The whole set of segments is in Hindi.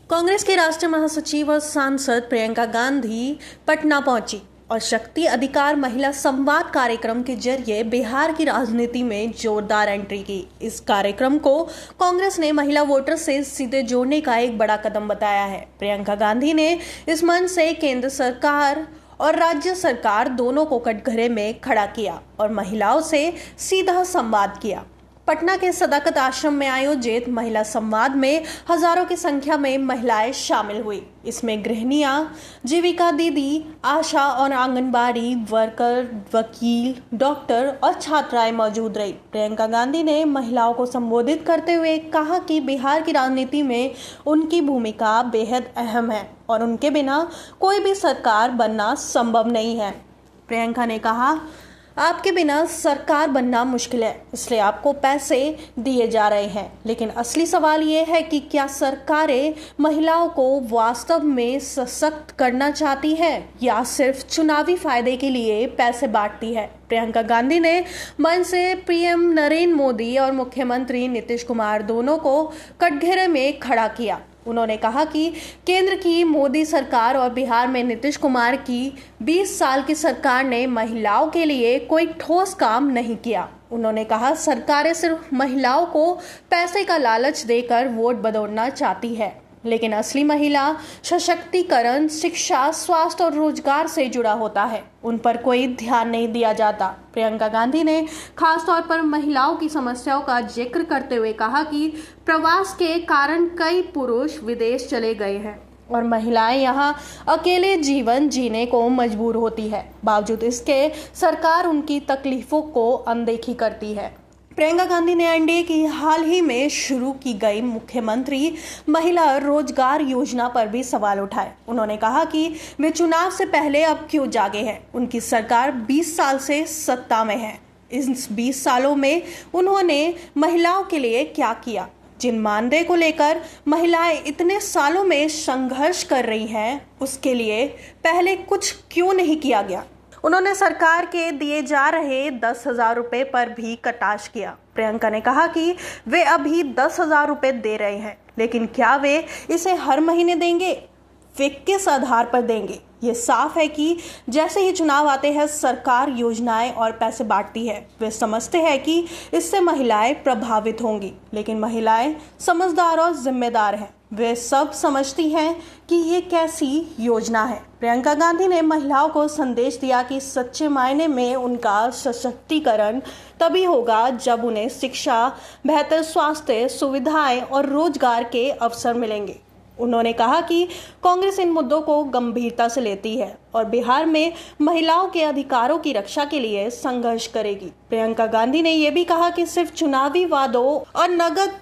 कांग्रेस के राष्ट्रीय महासचिव और सांसद प्रियंका गांधी पटना पहुंची और शक्ति अधिकार महिला संवाद कार्यक्रम के जरिए बिहार की राजनीति में जोरदार एंट्री की। इस कार्यक्रम को कांग्रेस ने महिला वोटर से सीधे जोड़ने का एक बड़ा कदम बताया है। प्रियंका गांधी ने इस मंच से केंद्र सरकार और राज्य सरकार दोनों को कटघरे में खड़ा किया और महिलाओं से सीधा संवाद किया। पटना के सदाकत आश्रम में आयोजित महिला संवाद में हजारों की संख्या में महिलाएं शामिल हुई। इसमें गृहिणियां, जीविका दीदी, आशा और आंगनबाड़ी वर्कर, वकील, डॉक्टर और छात्राएं मौजूद रही। प्रियंका गांधी ने महिलाओं को संबोधित करते हुए कहा कि बिहार की राजनीति में उनकी भूमिका बेहद अहम है और उनके बिना कोई भी सरकार बनना संभव नहीं है। प्रियंका ने कहा, आपके बिना सरकार बनना मुश्किल है, इसलिए आपको पैसे दिए जा रहे हैं, लेकिन असली सवाल ये है कि क्या सरकारें महिलाओं को वास्तव में सशक्त करना चाहती है या सिर्फ चुनावी फायदे के लिए पैसे बांटती है। प्रियंका गांधी ने मंच से पीएम नरेंद्र मोदी और मुख्यमंत्री नीतीश कुमार दोनों को कटघरे में खड़ा किया। उन्होंने कहा कि केंद्र की मोदी सरकार और बिहार में नीतीश कुमार की 20 साल की सरकार ने महिलाओं के लिए कोई ठोस काम नहीं किया। उन्होंने कहा, सरकारें सिर्फ महिलाओं को पैसे का लालच देकर वोट बटोरना चाहती है, लेकिन असली महिला सशक्तिकरण शिक्षा, स्वास्थ्य और रोजगार से जुड़ा होता है। उन पर कोई ध्यान नहीं दिया जाता। प्रियंका गांधी ने खास तौर पर महिलाओं की समस्याओं का जिक्र करते हुए कहा कि प्रवास के कारण कई पुरुष विदेश चले गए हैं और महिलाएं यहां अकेले जीवन जीने को मजबूर होती है। बावजूद इसके सरकार उनकी तकलीफों को अनदेखी करती है। प्रियंका गांधी ने एनडीए की हाल ही में शुरू की गई मुख्यमंत्री महिला रोजगार योजना पर भी सवाल उठाए। उन्होंने कहा कि वे चुनाव से पहले अब क्यों जागे हैं। उनकी सरकार 20 साल से सत्ता में है। इस 20 सालों में उन्होंने महिलाओं के लिए क्या किया। जिन मानदेय को लेकर महिलाएं इतने सालों में संघर्ष कर रही हैं, उसके लिए पहले कुछ क्यों नहीं किया गया। उन्होंने सरकार के दिए जा रहे 10,000 रुपए पर भी कटाक्ष किया। प्रियंका ने कहा कि वे अभी 10,000 रुपए दे रहे हैं, लेकिन क्या वे इसे हर महीने देंगे? वे किस आधार पर देंगे? ये साफ है कि जैसे ही चुनाव आते हैं, सरकार योजनाएं और पैसे बांटती है। वे समझते हैं कि इससे महिलाएं प्रभावित होंगी, लेकिन महिलाएं समझदार और जिम्मेदार हैं। वे सब समझती हैं कि ये कैसी योजना है। प्रियंका गांधी ने महिलाओं को संदेश दिया कि सच्चे मायने में उनका सशक्तिकरण तभी होगा जब उन्हें शिक्षा, बेहतर स्वास्थ्य सुविधाएं और रोजगार के अवसर मिलेंगे। उन्होंने कहा कि कांग्रेस इन मुद्दों को गंभीरता से लेती है और बिहार में महिलाओं के अधिकारों की रक्षा के लिए संघर्ष करेगी। प्रियंका गांधी ने यह भी कहा कि सिर्फ चुनावी वादों और नगद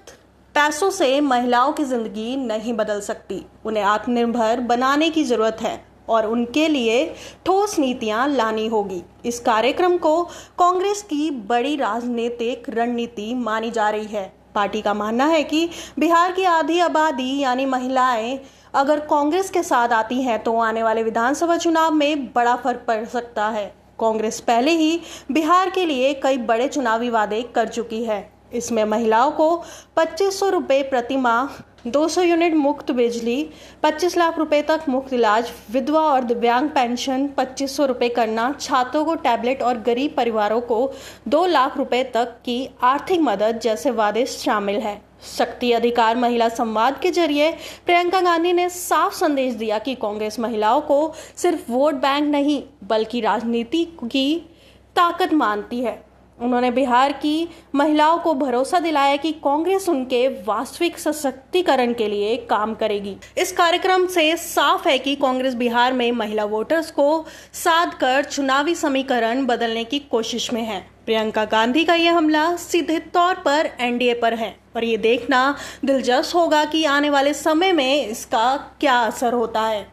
पैसों से महिलाओं की जिंदगी नहीं बदल सकती। उन्हें आत्मनिर्भर बनाने की जरूरत है और उनके लिए ठोस नीतियां लानी होगी। इस कार्यक्रम को कांग्रेस की बड़ी राजनीतिक रणनीति मानी जा रही है। पार्टी का मानना है कि बिहार की आधी आबादी यानी महिलाएं अगर कांग्रेस के साथ आती हैं तो आने वाले विधानसभा चुनाव में बड़ा फर्क पड़ सकता है। कांग्रेस पहले ही बिहार के लिए कई बड़े चुनावी वादे कर चुकी है। इसमें महिलाओं को 2500 रुपये प्रति माह, 200 यूनिट मुफ्त बिजली, 25 लाख रुपए तक मुफ्त इलाज, विधवा और दिव्यांग पेंशन 2500 रुपये करना, छात्रों को टैबलेट और गरीब परिवारों को 2 लाख रुपए तक की आर्थिक मदद जैसे वादे शामिल हैं। शक्ति अधिकार महिला संवाद के जरिए प्रियंका गांधी ने साफ संदेश दिया कि कांग्रेस महिलाओं को सिर्फ वोट बैंक नहीं बल्कि राजनीति की ताकत मानती है। उन्होंने बिहार की महिलाओं को भरोसा दिलाया कि कांग्रेस उनके वास्तविक सशक्तिकरण के लिए काम करेगी। इस कार्यक्रम से साफ है कि कांग्रेस बिहार में महिला वोटर्स को साध कर चुनावी समीकरण बदलने की कोशिश में है। प्रियंका गांधी का यह हमला सीधे तौर पर एनडीए पर है और ये देखना दिलचस्प होगा कि आने वाले समय में इसका क्या असर होता है।